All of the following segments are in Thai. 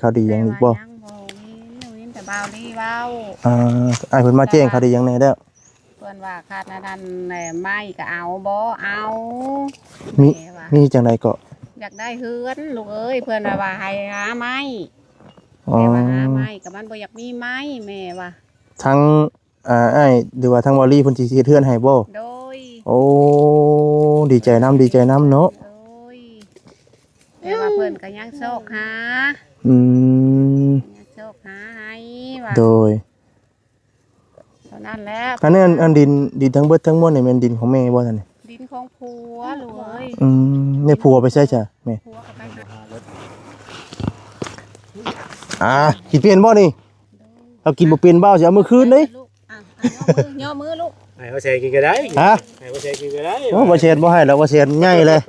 ข่าวดีหยังอีกบ่มีแต่เบาดีเบาอ้ายเพิ่นมาแจ้งข่าวดีหยังแน่แล้วเพิ่นว่าขาดนั่นแหน่ไม่ก็เอาบ่เอามีจังไดก็อยากได้เฮือนลูกเอ้ยเพิ่นว่าให้หาไม้แม่ว่าหาไม้ก็มันบ่อยากมีไม้แม่ว่าทั้งอ้ายหรือว่าทั้งวอลลี่เพิ่นสิเฮ็ดเฮือนให้บ่โดยโอ้ดีใจนำเนาะโดยแต่ว่าเพิ่นก็ยังโชคหาโชคหาให้ว่าโดยเท่านั้นแหละอันนี้อันดินทั้งเบิดทั้งมวลนี่แม่นดินของแม่บ่ซั่นนี่ดินของผัวลูกเอ้ยนี่ผัวไปใช่จ้ะแม่ผัวก็ไปกินเปลี่ยนบ่นี่เอากินบ่เป็นบ่สิเอามื้อคืนเด้ย่อมือลูกให้บ่แซ่กินก็ได้ฮะให้บ่แซ่กินก็ได้โอ้บ่แซ่บ่ให้แล้วบ่แซ่ใหญ่เลย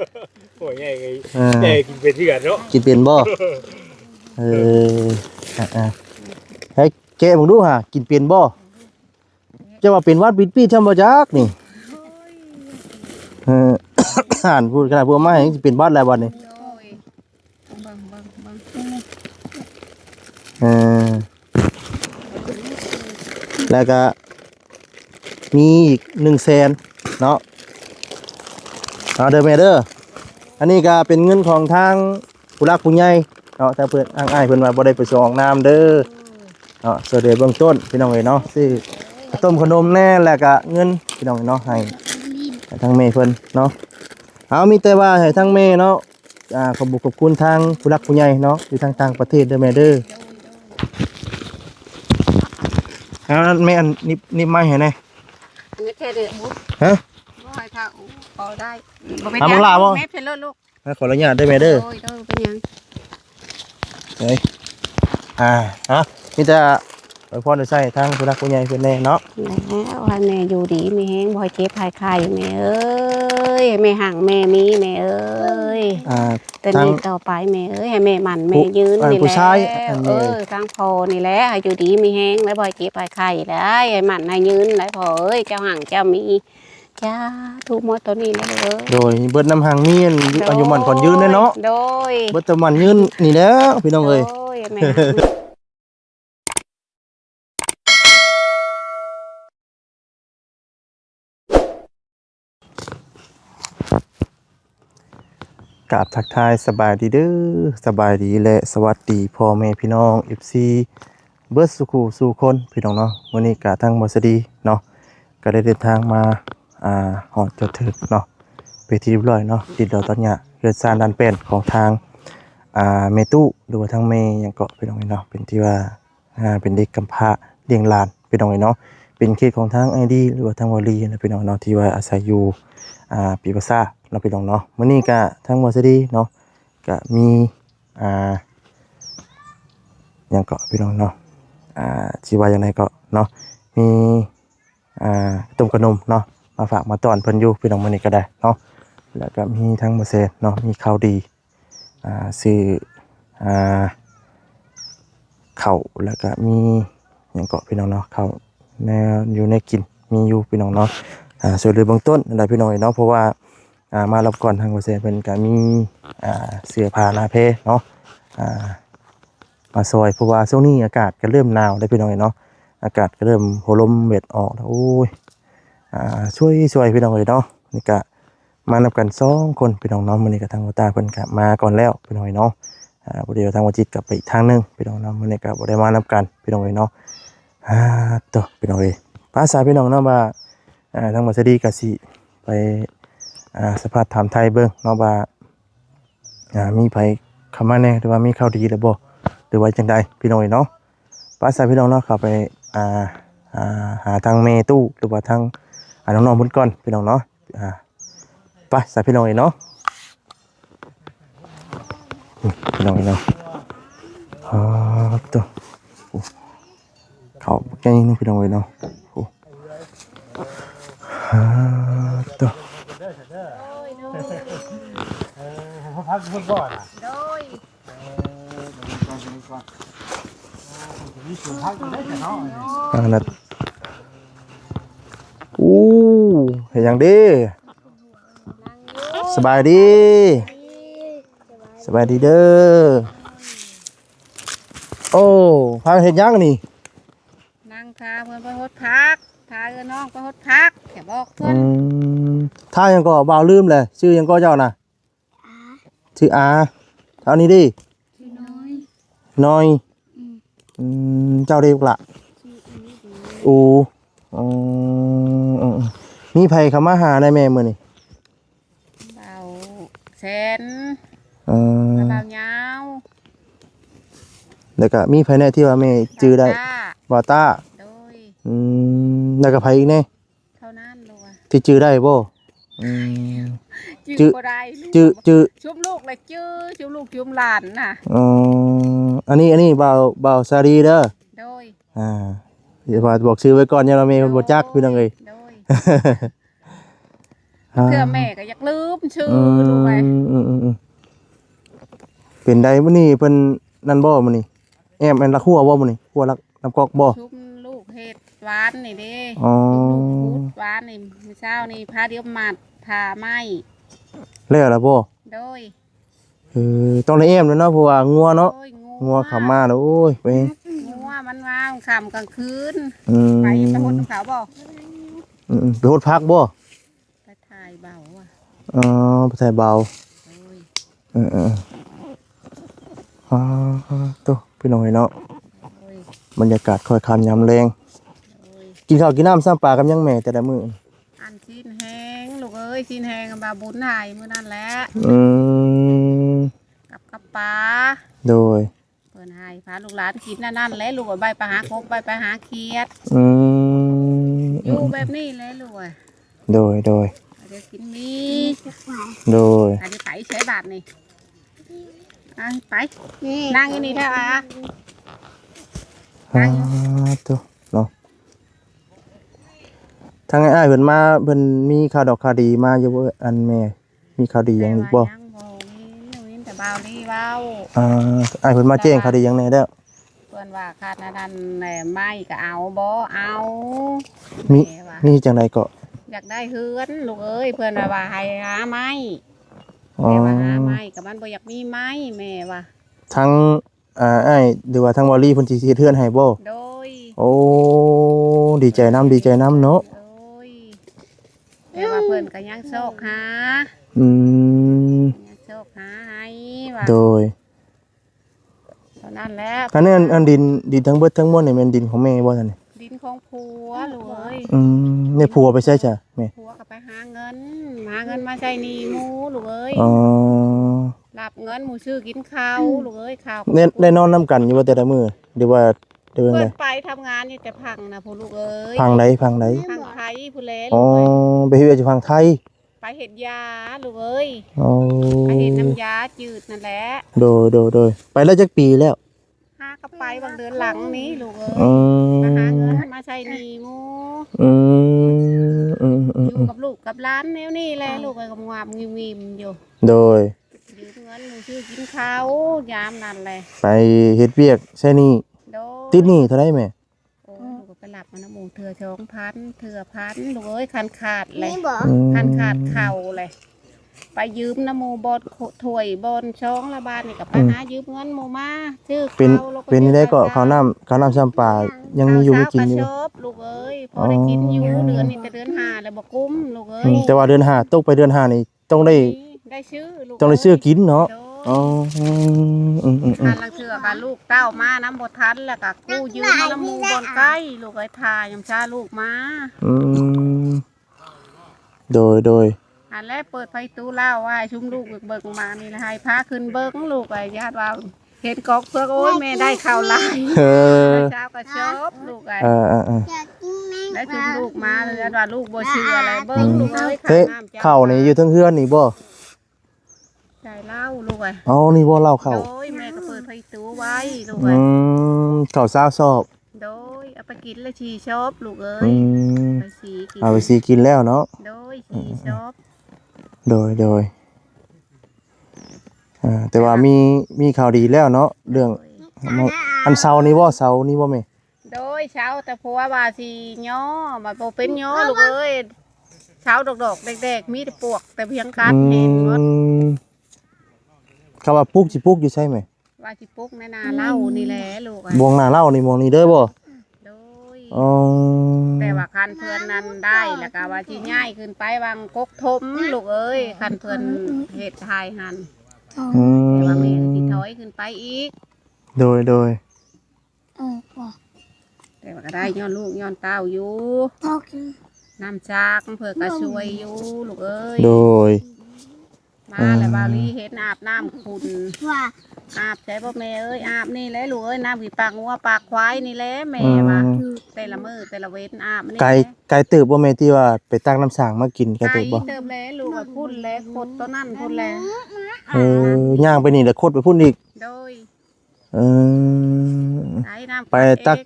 โอ้ยใหญ่กินเป็นที่กันเนาะกินเป็นบ่ให้แกะมึงดูฮะกินเป็นบ่จะว่าเป็นวัดปิดปี้ทำบ่จักนี่อ่านพูดขนาดพวกมายังสิเป็นวัดแล้วบัดนี้แล้วก็มีอีก100,000เนาะเอาเด้อแม่เด้ออันนี้ก็เป็นเงินของทางผู้รักผู้ใหญ่เนาะถ้าเพิ่นอ้ายเพิ่นว่าบ่ได้ไปส่งน้ำเด้อเนาะช่วยเหลือเบื้องต้นพี่น้องเอ้ยเนาะซื้อต้มขนมแน่แล้วก็เงินพี่น้องเนาะให้ทางแม่เพิ่นเนาะเอามีแต่ว่าให้ทางแม่เนาะขอบคุณทางผู้รักผู้ใหญ่เนาะอยู่ทางต่างประเทศเด้อแม่เด้อแม่อันนิบไม้ให้แน่นี่แค่เด้อฮะบ่ให้ถ้าพอได้บ่เป็นหยังแม่เพิ่นลูกขออนุญาตได้แม่เด้อโอ้ยเป็นหยังเฮ้ยฮะมีแต่ไว้พรได้ใช้ทางผู้รักผู้ใหญ่เพิ่นแน่เนาะแล้วให้แม่อยู่ดีมีแฮงบ่ให้เจ็บหายไข้แม่เอ้ยแม่ห่างแม่มีแม่เอ้ยแต่นี่ต่อไปแม่เอ้ยให้แม่มันแม่ยืนนี่แหละทางพ่อนี่แหละให้อยู่ดีมีแฮงแล้วบ่ให้เจ็บหายไข้ได้ให้มันให้ยืนได้พ่อเอ้ยเจ้าห่างเจ้ามีจ้าถูกหมดตัวนี้นะเด้อโดยเบิดน้ำห่างมีอายุมันก่อนยืนเนาะโดยเบิดตะมันยืนนี่แล้วพี่น้องเอ้ยกราบทักทายสบายดีเด้อสบายดีและสวัสดีพ่อแม่พี่น้อง FC เบิร์ดสุขสู่คนพี่น้องเนาะวันนี้กะทั้งบสดีเนาะก็ได้เดินทางมาหอดจดถึกเนาะไปที่เรียบร้อยเนาะติดดาวตอนเนี้ยเรือนซานดันเป็นของทางเมตู้หรือว่าทางเมยังเกาะพี่น้องเนาะเป็นที่ว่าเป็นเด็กกำพร้าเลี้ยงหลานพี่น้องเนาะเป็นเขตของทางไอดีหรือว่าทางวอลีนะพี่น้องเนาะที่ว่าอาศัยอยู่ปีภาษาเราไปลองเนาะมื้อนี้ก็ทั้งวาซาดีเนาะก็มียังเกาะพี่น้องเนาะสิว่าอย่างไรก็เนาะมีต้มขนมเนาะมาฝากมาต้อนเพิ่นอยู่พี่น้องมื้อนี้ก็ได้เนาะแล้วก็มีทั้งบ่แซ่เนาะมีข้าวดีซื้อข้าวแล้วก็มียังเกาะพี่น้องเนาะข้าวแนวอยู่ในกินมีอยู่พี่น้องเนาะส่วนเรือเบื้องต้นอะไรพี่น้องเนาะเพราะว่ามารับก่อนทางโกเซเป็นการมีเสื้อผ้าหน้าเพเนาะมาซอยเพราะว่าช่วงนี้อากาศก็เริ่มหนาวได้พี่น้องเนาะอากาศก็เริ่มโหลมเบ็ดออกแล้วโอ้ยช่วยพี่น้องเลยเนาะนี่ก็มานับกัน2คนพี่น้องเนาะมื้อนี้ก็ทางตาเพิ่นก็มาก่อนแล้วพี่น้องเนาะบ่ได้ทางวจิตกลับไปอีกทางนึงพี่น้องเนาะมื้อนี้ก็บ่ได้มานับกันพี่น้องเนาะต่อพี่น้องภาษาพี่น้องเนาะว่าทางมัสดีก็สิไปสภาพถามไทยเบิ่งเนาะว่ามีไผเข้ามาแน่หรือว่ามีข่าวดีหรือบ่หรือว่าจังใดพี่น้องเนาะภาษาพี่น้องเนาะเข้าไปหาทางเมตู้หรือว่าทางน้องๆเพิ่นก่อนพี่น้องเนาะไปสายพี่น้องเนาะพี่น้องเนาะตัวเขาแก่นึงพี่น้องเนาะตัวพักคนก่อนโดยมีส่วนพักได้แต่เนาะนั่นเห็นยังดีสบายดีเด้อ โอ้พาเฮ็ดหยังนี่ นั่งทาเพิ่นไปฮดพักทาเอ้นน้องไปฮดพักแกบอกเพิ่น ถ้ายังก็บ่าวลืมเลยชื่อยังก็เจ้าน่ะชื่ออาเท่านี้ดิ ชื่อน้อย น้อยเจ้าเรียกละ ชื่ออันนี้ดี อูอืมีไผเข้ามาหาในแม่มื้อนี่ เบาแสน เออ เบายาว แล้วก็มีไผแน่ที่ว่าแม่จื้อได้ ตา บ่าวต้า โดย แล้วก็ไผอีกแน่ เท่านั้นลูกอะ ที่จื้อได้บ่อืม จื้อบ่ได้ลูก จื้อ ชุบลูกเลยจื้อชุบลูกชุบหลานน่ะ อันนี้บ่าวสารีเด้อ โดย เดี๋ยวว่าบอกชื่อไว้ก่อนอย่าเราแม่มันบ่จักพี่น้องเอ้ย โดยเพื่อแม่ก็อยากลืมชื่อลูกไป เป็นใดมื้อนี้เพิ่นนั่นบ่มื้อนี้แอมอันละคั่วบ่มื้อนี้คั่วละน้ำกอกบ่ ชุบลูกเห็ดหวานนี่เด้ อ๋อ ชุบลูกพุดหวานนี่มื้อเช้านี่พาเดียวมัดทาไม้ แล้วล่ะบ่ โดย ต้องได้แอมแล้วเนาะเพราะว่างัวเนาะ โอ้ย งัวเข้ามาแล้วโอ้ยไป งัวมันว่างค่ำกลางคืน อืม ไปไปหดน้ำขาวบ่ ไปโหดพักบ่ ไปถ่ายเบาอ่ะ อ๋อไปใส่เบา โอ้ย อ๋อตัวพี่น้องเอ้ยเนาะ โอ้ย บรรยากาศค่อยคันยามแรง โอ้ย กินข้าวกินน้ำซ้ำปลากับยังแม่แต่ละมื้อ อันชิ้นแห้งลูกเอ้ยชิ้นแห้งกับบาบุญหายมื้อนั่นแหละ อืม กับปลา โดย เพิ่นให้พาลูกหลานกินนั่นแหละลูกเอาใบไปหาคบใบไปหาเขียด อืม อยู่แบบนี้เลยลูกอ่ะ โดย เดี๋ยวกินมี โดย อันนี้ไปใช้บาทนี่อ่ะไปนั่งอยู่นี่เถอะอ่ะ ตัวเนาะทางไอ้ายเพิ่นมาเพิ่นมีข่าวดอกข่าวดีมาอยู่บ่อันแม่มีข่าวดีหยังอีกบ่ ยังบ่มีแต่เบาลีเบา อ้ายเพิ่นมาแจ้งข่าวดีหยังแน่แล้ว เพิ่นว่าขาดนั่นแหน่ไม่ก็เอาบ่เอา มี แม่ว่า มีจังไดก็ อยากได้เฮือนลูกเอ้ยเพิ่นว่าให้หาไม้ อ๋อ แม่ว่าหาไม้กับมันบ่อยากมีไม้แม่ว่า ทั้งอ้ายหรือว่าทั้งวอลลี่เพิ่นสิเฮ็ดเฮือนให้บ่ โดย โอ้ดีใจนำเนาะ โดยแต่ว่าเพิ่นก็ยังโชคหา อืม ยังโชคหาให้ว่า โดย เท่านั้นแหละ อันนี้อันดินทั้งเบิดทั้งมวลนี่แม่นดินของแม่บ่ซั่นนี่ ดินของผัวลูกเอ้ย นี่ผัวไปใช่จ้ะแม่ ผัวก็ไปหาเงินมาใช้หนี้หมูลูกเอ้ย อ๋อ รับเงินหมูซื้อกินข้าวลูกเอ้ยข้าว ได้นอนนํกันอยู่บ่แต่ละมื้อหรือว่าเดือน เพื่ ใด อนไปทำงานอยู่แต่พังนะพ่อลูกเอ้ย พังไหน พังไทยผู้เล่ อ๋ ลู อก เอ้ย ไปเฮ็ดอยู่พังไทย ไปเห็ดยาลูกเอ้ย อ๋อ ไปเห็ดน้ำยาจืดนั่นแหละ โดยไปแล้วจักปีแล้ว หาก็ไปบางเดือนหลังนี้ลูกเอ้ย อื มาหาเงิ ม นมาใช้หนี้หมู อืม อยู่กับลูกกับร้านแนวนี่แหละลูกไอ้กำงามงิมๆอยู่ โดย ยืมเงินหมูซื้อกินข้าวยามนั่นเลย ไปเฮ็ดเวียกใช่นี่ โดย ติดหนี้เท่าไหร่แม่ โอ้ลูกก็ไปหลับมันนะหมูเถื่อ2,000เถื่อ1,000ลูกเอ้ยคันขาดเลย อืม คันขาดเข่าเลย ไปยืมน้ำหมูบอลถ้วยบอลช่องละบาทนี่กับไปหายืมเงินหมูมาซื้อ เป็น ข้าวแล้ว เป็นนี่ได้ก็ ยืม ข้าวน้ำซ้ำปลายังมีอยู่มีกินอยู่ ข้าวเช้ากระชบลูกเอ้ยพอได้กินอยู่เดือนนี้แต่เดือนห้าแล้วบอกกุ้มลูกเอ้ย แต่ว่าเดือนห้าตกไปเดือนห้านี่ต้องได้ ได้ชื่อลูก ต้องได้ซื้อกินเนาะ โดย อ๋อคันละเถื่อกับลูกเต้ามาน้ำบดทันแล้วก็กู้ยืมน้ำหมูบอลใกล้ลูกไอ้ทายยำชาลูกมา อืมโดย อันแรกเปิดไฟตู้เล่าว่าให้ชุมลูกเบิกมานี่นะให้พาขึ้นเบิ้งลูกไอ้ญาติว่าเห็นกอกเพื่อโอ้ยแม่ได้ข้าวหลาย เออ เช้าก็ชอบลูกไอ้ เออ ได้ชุมลูกมาเลยญาติว่าลูกบ่เชื่ออะไรเบิ้งลูกเอ้ย เฮ้ย น้ำจ้ ข้าวนี่อยู่เทั้งเฮือนนี่บ่ ใจเล่าลูกไอ้ อ๋อนี่บ่เล่าข้าว โดยแม่ก็เปิดไฟตู้ไว้ลูก อื ไอ้ มข้าวซาวซอบ โดยเอาไปกินแล้วชีชอบลูกเอ้ อื ย ม ไปชีกิน เอาไปสิกินแล้วเนาะ โดยชีชอบ โดยแต่ว่ามีข่าวดีแล้วเนาะเรื่องอันเสาร์นี้บ่แม่ โดยเช้าแต่ผัวว่าสิย่อมาบ่เป็นย่อลูกเอ้ยเช้าดอกๆเด็กๆมีแต่ปวกแต่เพียงคัดเห็นหมด คำว่าปลูกสิปลูกอยู่ใช่ไหม ว่าสิปลุกในนาเล่านี่แหละลูก บวงหน้าเล่านี่บวงนี้เด้อบ่ โดย อ๋อ แต่ว่าคันเพิ่นนั้นได้แล้วก็ว่าสิย้ายขึ้นไปวางกกทมลูกเอ้ยคันเพิ่นเฮ็ดทายหัน อืม แต่ว่าแม่สิถอยขึ้นไปอีก โดยแต่ว่าก็ได้ย้อนลูกย้อนเต้าอยู่น้ำจากเพื่อก็ช่วยอยู่ลูกเอ้ย โดย มาแล้วบาลีเห็นอาบน้ำคุณอาบใช่ป่ะแม่เอ้ยอาบนี่แหละลูกเอ้ยน้ำผีปากงัวปากควายนี่แหละแม่ว่าแต่ละมือแต่ละเว้นอาบนี่ ไก่เติบบ่แม่ที่ว่าไปตักน้ำสางมากินไก่ ไก่ เติบบ่ เติมแล้วลูกว่าพุ่นแล้วขดตัวนั่นพุ่นแล้ว ย่างไปนี่แล้วโคตรไปพุ่นอีก โดย เออ ไอ้น้ำ ไปตัก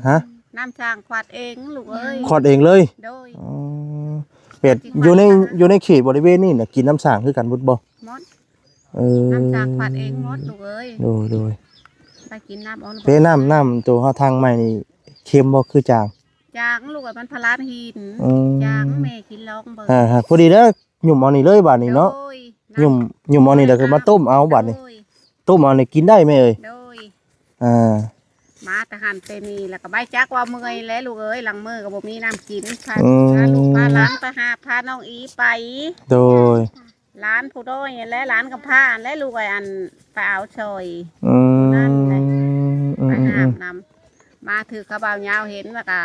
ฮะ น้ำช้างขวัดเองลูกเอ้ย ขอดเองเลย โดย อ๋อเป็ดอยู่ในเขตบริเวณนี่น่ะกินน้ำสางคือกันบุดบ่ มด เออ น้ำช้างขวัดเองมดลูกเอ้ย โดย ไปกินน้ำเอา เป้น้ำตัวเฮาทางใหม่นี่เค็มบ่คือจาง จางลูกอะมันพลานหิน อืม จางแม่กินลองเบิ่ง พอดีเด้อหยุ่มเอานี่เลยบาดนี้เนาะ โดย หยุ่มเอานี่แล้วก็มาต้มเอาบาดนี้ โดย ต้มเอานี่กินได้ไหมเอ่ย โดย อ่า มาแต่หันเตนี่แล้วก็ใบจักว่าเมื่อยแล้วลูกเอ้ยหลังมือก็บ่มีน้ำกินพา อืม พาลูกพาหลานไปหาพาน้องอีไป โดย หลานผู้โดยและหลานกับพาและลูกไอ้อันไปเอาชอย อืม นั่นแหละ อื ไป ม หาบน้ำมาถือขบาวยาวเห็นว่ากะ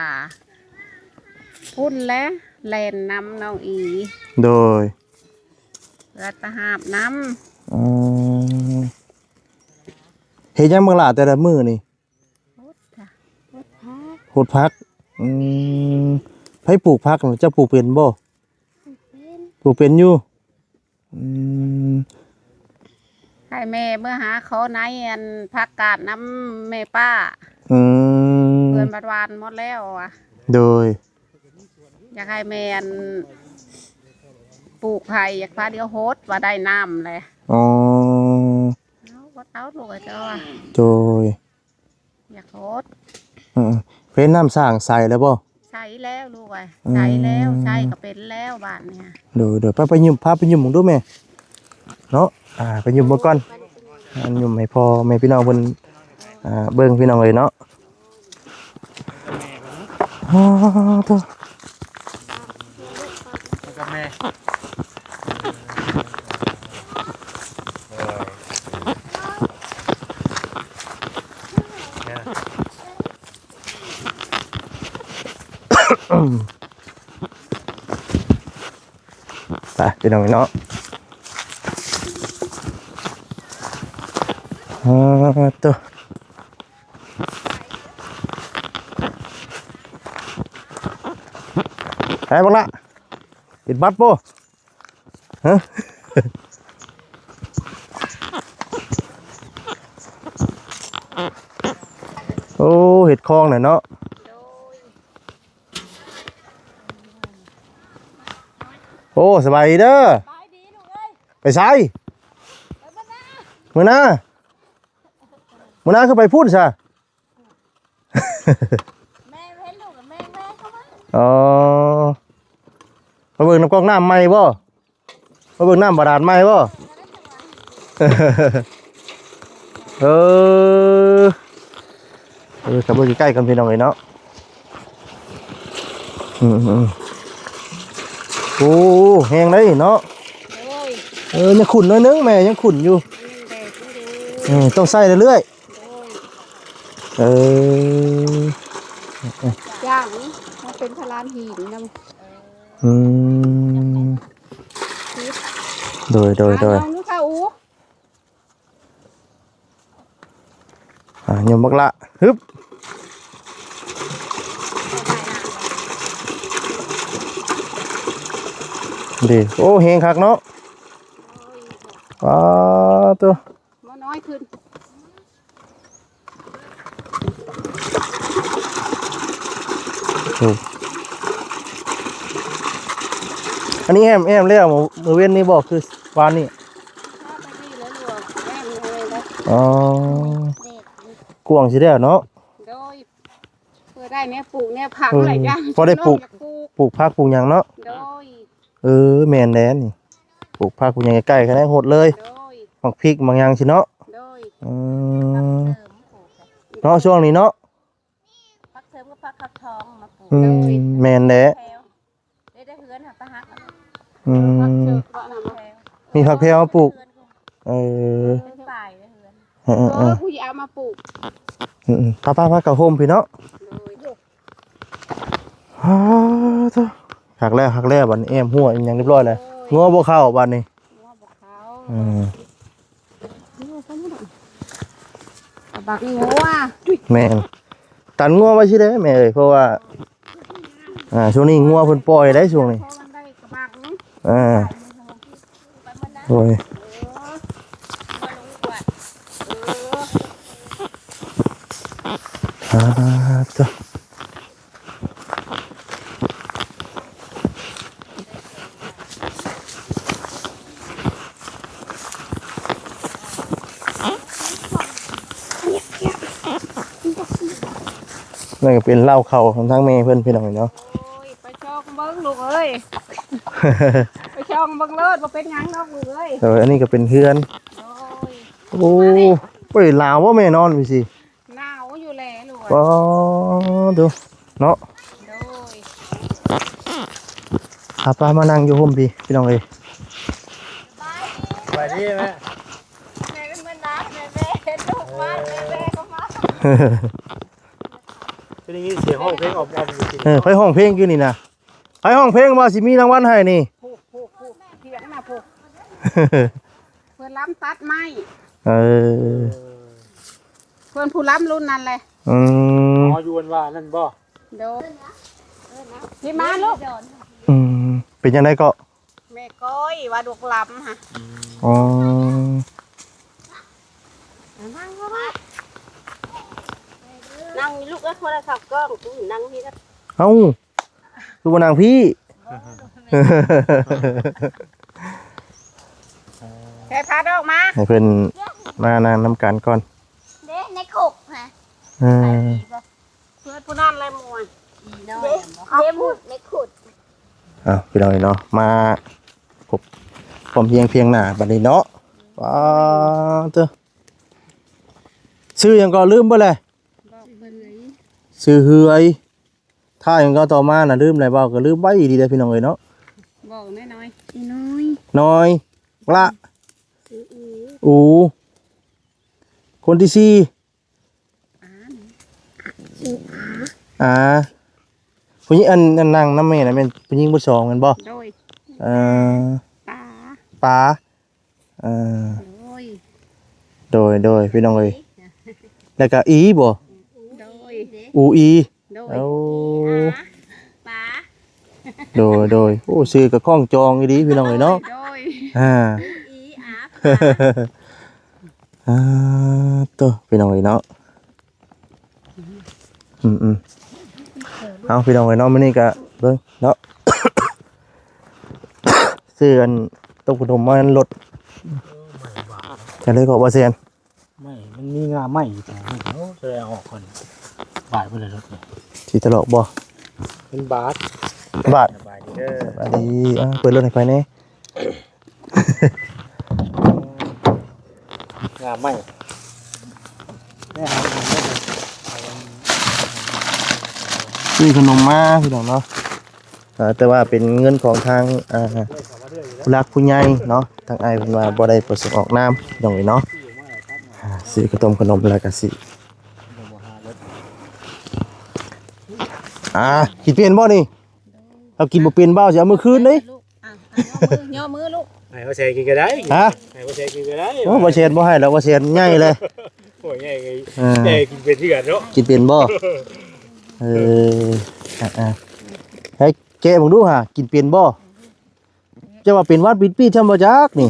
พุ่นและแลนน้ำน้องอี โดย เกิดไปหาบน้ อืมเฮ็ดยังบังล่ะแต่ละมื้อนี่ ำจ้ะ โหดพักอืมไผปลูกพักน่ะเจ้าปลูกเป็นบ่ปลูกเป็นอยู่อืม ให้แม่เมื่อหาเขาในอันพักกาดน้ำแม่ป้า อืม เพื่อนบัดวานหมดแล้วอ่ะ โดย อยากให้แม่อันปลูกไผ่อยากพาเดียวโฮดว่าได้น้ำเลย อ๋อ เอาก็เอาลูกเจ้าอ่ะ โดย อยากโฮด เพิ่นน้ำสร้างใส่แล้วบ่ ใช้แล้วลูกไอ้ใช้แล้วใช้ก็เป็นแล้วบ้านเนี่ย เดี๋ยวไปยุ่มพาไปยุ่มมึงดูแม่เนาะไปยุ่มมาก่อนอันยุ่มให้พ่อแม่พี่น้องเพิ่นเบิ่งพี่น้องเลยเนาะตัว แล้วก็แม่ ไปพี่น้องเนาะตัวไปบ้างละปิดบัตรป่ะฮะ โอ้เห็ดคลองหน่อยเนาะโอ้สบายดีเด้อไปไสมื้อหน้าคือไปพูดซะ แม่เห็นลูกกับแม่เข้ามา อ๋อมาเบิ่งน้ำก๊อกน้ำใหม่บ่มาเบิ่งน้ำบาดาลใหม่บ่ เออกลับเบิ่งใกล้ๆกันพี่น้องเลยเนาะโอ้แห้งเลยเนาะ โดย ยังขุ่นน้อยนึงแม่ยังขุ่นอยู่ มันยังแดดอยู่ ต้องใส่เรื่อย โดย ๆย่างมันเป็นพลานหินนะ โดย ลองดูค่ะอู ยมบักละฮึบดีโอ้เฮงคักเนาะตัว มันน้อยขึ้น อันนี้แอมแล้วมือเว้นนี่บอกคือวานนี่ อ๋อกวางสิได้เนาะ โดยเพื่อได้เนี่ยปลูกเนี่ยผักอะไรอย่าง พอได้ปลูกผักปลูกหยังเนาะ โดย แม่นแน่นี่ปลูกผักปลูกหยังใกล้ๆกันได้หดเลย โดย บางพริกบางหยังสิเนาะ โดย อืมเนาะช่วงนี้เนาะ พักเสริมก็พักขับทองมาปลูก อืมแม่นแหละ แถวได้เฮือนหาปะฮัก อืม แถว มีผักแพรวมาปลูกเออ เป็นฝ่ายได้เฮือน ผู้ยามาปลูก ป้ากับโฮมพี่เนาะฮ่าเถอะหักแล้วบัดนี้แอมหัวอีหยังเรียบร้อยเลยงัวบ่เข้าบัดนี้ งัวบ่เขา อืม บักงัว แม่นตันงัวไว้สิเด้แม่เอ้ยเพราะว่าช่วงนี้งัวเพิ่นปล่อยได้ช่วงนี้ เพราะมันได้กระบัก อ่า ไปมันนะ โอ้ย มาลงกว่า เถอะนั่นก็เป็นเหล้าเข้าของทางแม่เพิ่นพี่น้องเนาะ โอ้ยไปช่องเบิ่งลูกเอ้ยไปช่องเบิ่งเลิศบ่เป็นหยังดอกลูกเอ้ย อันนี้ก็เป็นเฮือน โอ้ย โอ้ยลาวว่าแม่นอนพี่สิ หนาวอยู่แลลูก ป้อดูเนาะ โดย ป้ามานั่งอยู่ห่มพี่น้องเอ้ย ไปดีแม่ แม่เป็นเมื่อน้ำแม่ลูกมาแม่ก็มา เป็นอย่างนี้เสียงห้องเพลงออกอยู่กิน ไปห้องเพลงอยู่นี่นะไปห้องเพลงว่าสิมีรางวัลให้นี่ ผูกเถียงน่ะผูกเพิ่นล้ำตัดไม้ เออ เพิ่นผู้ล้ำรุ่นนั้นแหละ อืม อ๋อยวนว่านั่นบ่ โดยพี่มาลูก อืมเป็นยังไงก็ แม่ก้อยว่าดกล้ำฮะ อ๋อ นั่งก็มา นั่งลูกก็โทรศัพท์กล้องกูนั่งนี่ก็ เอ้าคือบ่นางพี่ แค่พัดออกมา ให้เพิ่นมานางนำกันก่อน เด้ในขุกฮะ อ่า เพื่อนผู้นั้นเลยมวย อีน้อยเด้บุดในขุด พี่น้องเนาะมาพบความเพียงหน้าบัดนี้เนาะว้าเด้อชื่อหยังก็ลืมบ่เลยชื่อเฮือยถ้าหยังก็ต่อมาน่ะลืมอะไรบ่ก็ลืมไว้ดีเด้อพี่น้องเอ้ยเนาะ บอกน้อยๆน้อย น้อยละอูคนที่สี่ผู้หญิงอันนั่งน้ำแม่น่ะแม่นผู้หญิงผู้สองกันบ่ โดย เอ่อ ตา ป๋าเอ่อ โดย โดยพี่น้องเอ้ยแล้วก็อีบ่ โดย อูอี โดย เอา ป๋า โดยโอ้ชื่อก็คล้องจองอีดีพี่น้องเอ้ยเนาะ โดย อ่า อีอา อ่าตัวพี่น้องเอ้ยเนาะเอาพี่น้องเอ้ยเนาะมื้อนี้ก็เบิ่งเนาะ ซื้ออันต้มขนมมาลดจะเลยก็บ่เซียน ไม่มันมีงาไหมแต่เขาแสดงออกคนบ่ายไปเลยรถเลย สิตลกบ่ เป็นบาท บาท บ่ายนี่เด้อ สวัสดีเปิดรถให้ไปแน่ งาไหมแม่หา ซื้อขนมมาพี่น้องเนาะแต่ว่าเป็นเงินของทางผู้รักผู้ใหญ่เนาะทางอ้ายเพิ่นว่าบ่ได้ประสงค์ออกนามพี่น้องเอ้ยเนาะซื้อขนมแล้วก็สิกินเป็นบ่นี่เอากินบ่เป็นบ่สิเอามื้อคืนเด้ ลูกย่อมือลูก ให้เขาแชร์กินก็ได้ ฮะ ให้เขาแชร์กินก็ได้ โอ้บ่เช็ดบ่ให้แล้วบ่เช็ดใหญ่เลย โอ้ยไงแม่กินเป็นที่กันเนาะ กินเป็นบ่ให้แกะมึงดูฮะกินเป็นบ่จะว่าเป็นวัดปิดปีทำบ่จักนี่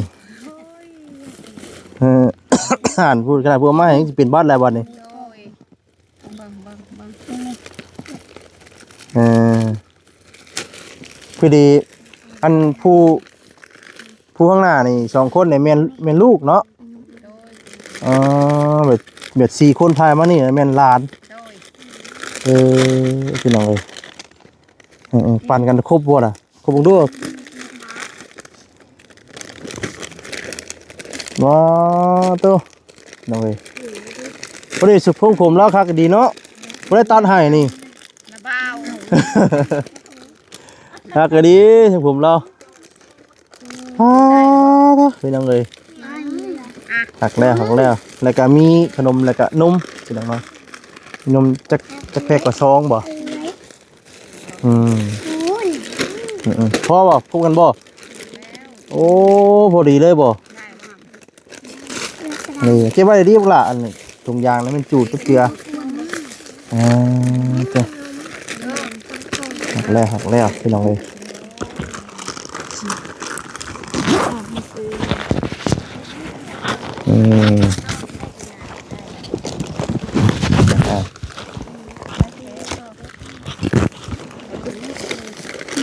อ่านพูดขนาดพวกมายังสิเป็นวัดแล้วบัดนี้ โดยเบิ่ง คือดีอันผู้ข้างหน้านี่2คนนี่แม่นลูกเนาะ โดย อ๋อแบบ4คนพายมานี่แม่นหลาน โดย พี่น้องเอ้ยปั่นกันครบบ่ล่ะครบบ่ดูว้าโต น้องเอ้ยบ่ได้สุดพงผมแล้วคักก็ดีเนาะบ่ได้ตัดให้นี่ ระเบ้า คักก็ดีทางผมเราพี่น้องเอ้ยหักแล้วแล้วก็มีขนมแล้วก็นมพี่น้องเนาะนมจักแพ็กกว่าซองบ่พอบ่พูดกันบ่โอ้พอดีเลยบ่นี่เก็บไว้ดีบ่ล่ะอันนี้ถุงยางนั้นมันจูดตุ๊กเจือจ้ะหักแล้วพี่น้องเอ้ย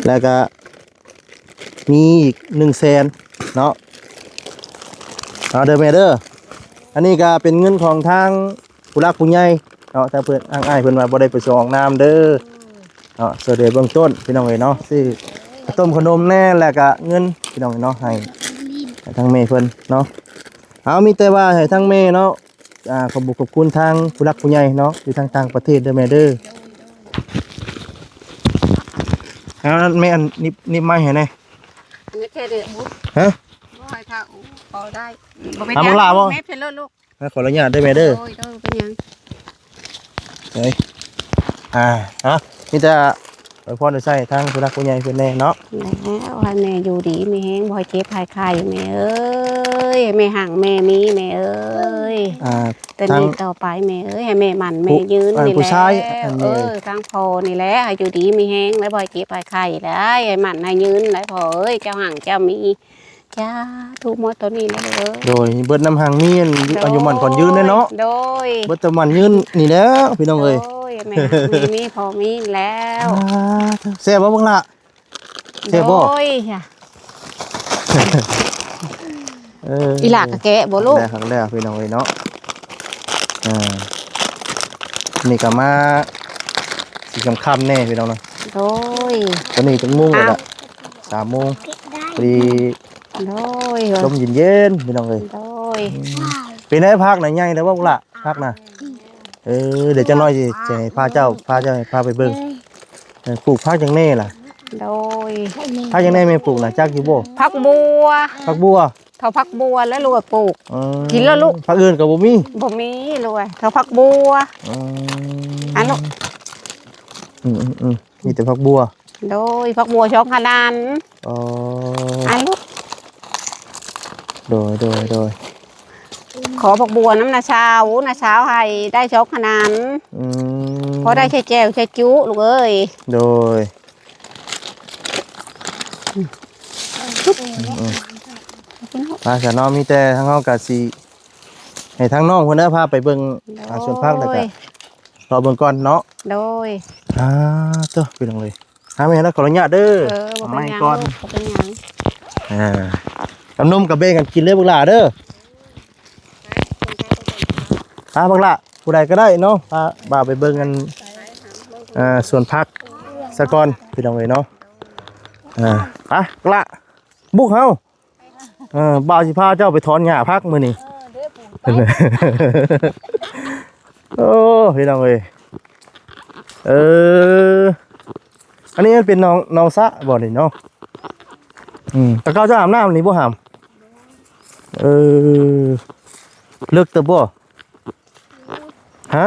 แล้วก็มีอีก100,000เนาะเอาเด้อแม่เด้ออันนี้ก็เป็นเงินของทางผู้รักผู้ใหญ่เนาะถ้าเพิ่นอ้ายเพิ่นว่าบ่ได้ไปส่งน้ำเด้อเนาะเสด็จเบื้องต้นพี่น้องเอ้ยเนาะซื้อข้าวต้มขนมแน่แล้วก็เงินพี่น้องเอ้ยเนาะให้ทางแม่เพิ่นเนาะเอามีแต่ว่าให้ทางแม่เนาะขอบคุณทางผู้รักผู้ใหญ่เนาะอยู่ทางต่างประเทศเด้อแม่เด้อเอาแม่อันนิบไม้ให้แน่ นี่แค่เดือดบุ๊ ฮะ บ่ให้ถ้าพอได้บ่เป็น ทำมึงลาบ่ แม่เพลลูก ขออนุญาตได้ไหมเด้อ โอ้ยเด้อเป็นหยัง เฮ้ยฮะมีแต่ไว้พรได้ใช้ทางผู้รักผู้ใหญ่เพิ่นแน่เนาะ แล้วให้แม่อยู่ดีมีแฮงบ่ให้เจ็บให้ไข้แม่เอ้ยแม่ห่างแม่มีแม่เอ้ย แต่ ทาง นี่ต่อไปแม่เอ้ยให้แม่มันแม่ยืนนี่แห ผู้ ละ ชายอันนี้ ทางพ่อนี่แหละให้อยู่ดีมีแฮงแล้วบ่ให้เจ็บให้ไข้ได้ให้มันให้ยืนได้พ่อเอ้ยเจ้าห่างเจ้ามีจ้าทุกหมดตัวนี้นะเด้อ โดยเบิดน้ำหางมีอันอายุมันก่อนยืนเนาะ โดย เบิดแตะมันยืนนี่แหล้วพี่น้องเอ้ย โดยแม่ห่างมีพ่อมีแล้ว แซ่บบ่เบิ่งล่ะ เจ็บบ่ โดยจ้ะอีหลากกะแกะบ่ลูก ครั้งแรกพี่น้องเอ้ยเนาะนี่ก็มาสิค่ำๆแน่พี่น้องเนาะ โดย ตอนนี้ถึงโมงแล้วล่ะ3 โมงพอดี โดย ลมเย็นๆพี่น้องเอ้ย โดย เป็นไงภาคไหนใหญ่แล้วบ่ล่ะภาคน่ะเดี๋ยวจังน้อยสิจะให้พาเจ้าให้พาไปเบิ่งปลูกผักจังแน่ล่ะ โดย ผักจังแน่แม่ปลูกน่ะจักอยู่บ่ ผักบัว ผักบัว เท่าผักบัวแล้วลูกปลูก อืม กินแล้วลูก ผักอื่นก็บ่มี บ่มีลูกเท่าผักบัว อันลูก มีแต่ผักบัว โดยผักบัวช่องขนาด อ๋อ อันลูก โดย ขอผักบัวน้ำนาเช้าให้ได้ช่องขนาดพอได้ใช้แจวใช้จุลูกเอ้ย โดยมาซะเนาะมีแต่ทางเฮาก็สิให้ทางน้องเพิ่นพาไปเบิ่งสวนผักแล้วก็รอเบิ่งก่อนเนาะ โดย เจ้าพี่น้องเลยแม่แล้วขออนุญาตเด้อ บ่ ไม่ เป็นหยัง ก่อน บ่เป็นหยัง กับนมกับเบ้กันกินเลยบักหล่าเด้อบักหล่าผู้ใดก็ได้เนาะพาบ่าวไปเบิ่งกันสวนผักสะก่อนพี่น้องเลยเนาะไปบักหล่าบุกเฮาบ่าวสิพาเจ้าไปถอนหญ้าพักมื้อนี้โอ้พี่น้องเอ้ยอันนี้มันเป็นน้องสะบ่นี่เนาะแต่เขาจะอาบน้ำนี่บ่หามเลิกเตะบ่ฮะ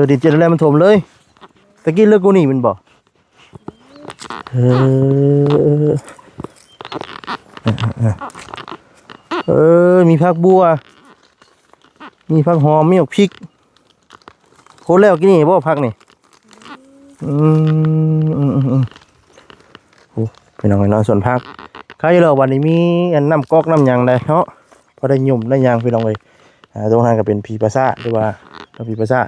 ดินเจริญแล้วมันถมเลยตะกี้เลิกกูนี่มันบ่มีผักบัวมีผักหอมมีพริกโคตรแล้วกินนี่บ่ผักนี่โอ้พี่น้องเนาะส่วนผักใครเราวันนี้มีอันน้ำก๊อกน้ำยางได้เนาะพอได้ยุ่มได้ยางพี่น้องเลยตรงนั้นก็เป็นผีภาษาหรือว่าผีภาษา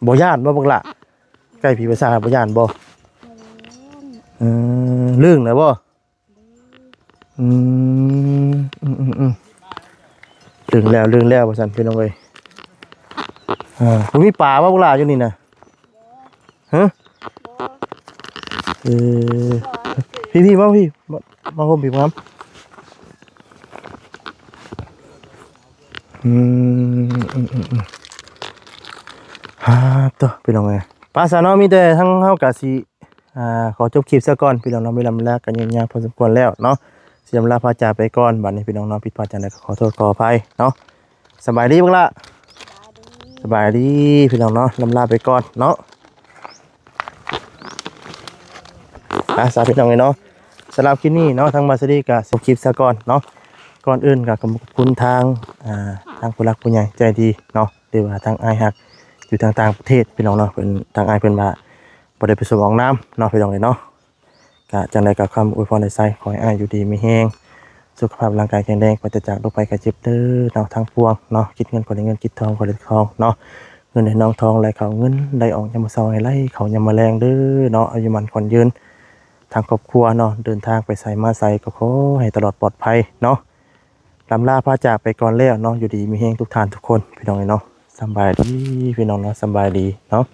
บ่ย่านบ่บักละใกล้ผีภาษาบ่ย่านบ่เรื่องนะบ่เรื่องแล้วว่าซั่นพี่น้องเอ้ยมีป่าบ่บักละอยู่นี่น่ะฮะพี่มาพี่มาผมพี่ครับ อืตัวพี่น้องเอ้ยภาษาเนาะมีแต่ทั้งเฮากะสิขอจบคลิปซะก่อนพี่น้องเนาะเวลามันแล้วกันยาวๆพอสมควรแล้วเนาะสิอำลาพาจากไปก่อนบัดนี้พี่น้องเนาะผิดพลาดจังไดก็ขอโทษขออภัยเนาะสบายดีบังล่ะสบายดีพี่น้องเนาะลำลาไปก่อนเนาะสาพี่น้องเอ้ยเนาะสำหรับคลิปนี้เนาะทางบาสดีก็จบคลิปซะก่อนเนาะก่อนอื่นก็ขอบคุณทางทางผู้หลักผู้ใหญ่ใจดีเนาะหรือว่าทางอ้ายฮักอยู่ทางต่างประเทศพี่น้องเนาะเพิ่นทางอ้ายเพิ่นว่าบ่ได้ไปส่งออกน้ำเนาะพี่น้องเอ้ยเนาะก็จังไดก็คำอวยพรในใจขอให้อ้ายอยู่ดีมีแรงสุขภาพร่างกายแข็งแรงปราศจากโรคภัยไข้เจ็บเด้อเนาะทางปวงเนาะคิดเงินคนได้เงินคิดทองคนได้ทองเนาะเงินให้น้องทองไหลเข้าเงินได้ออกยามมื้อเช้าให้ไหลเข้ายามมื้อแลงเด้อเนาะอายุมันขวัญยืนทางครอบครัวเนาะเดินทางไปไสมาไสก็ขอให้ตลอดปลอดภัยเนาะลำลาพาจากไปก่อนแล้วเนาะอยู่ดีมีแรงทุกท่านทุกคนพี่น้องเอ้ยเนาะสำบายดีพี่น้องเนาะสำบายดีเนาะ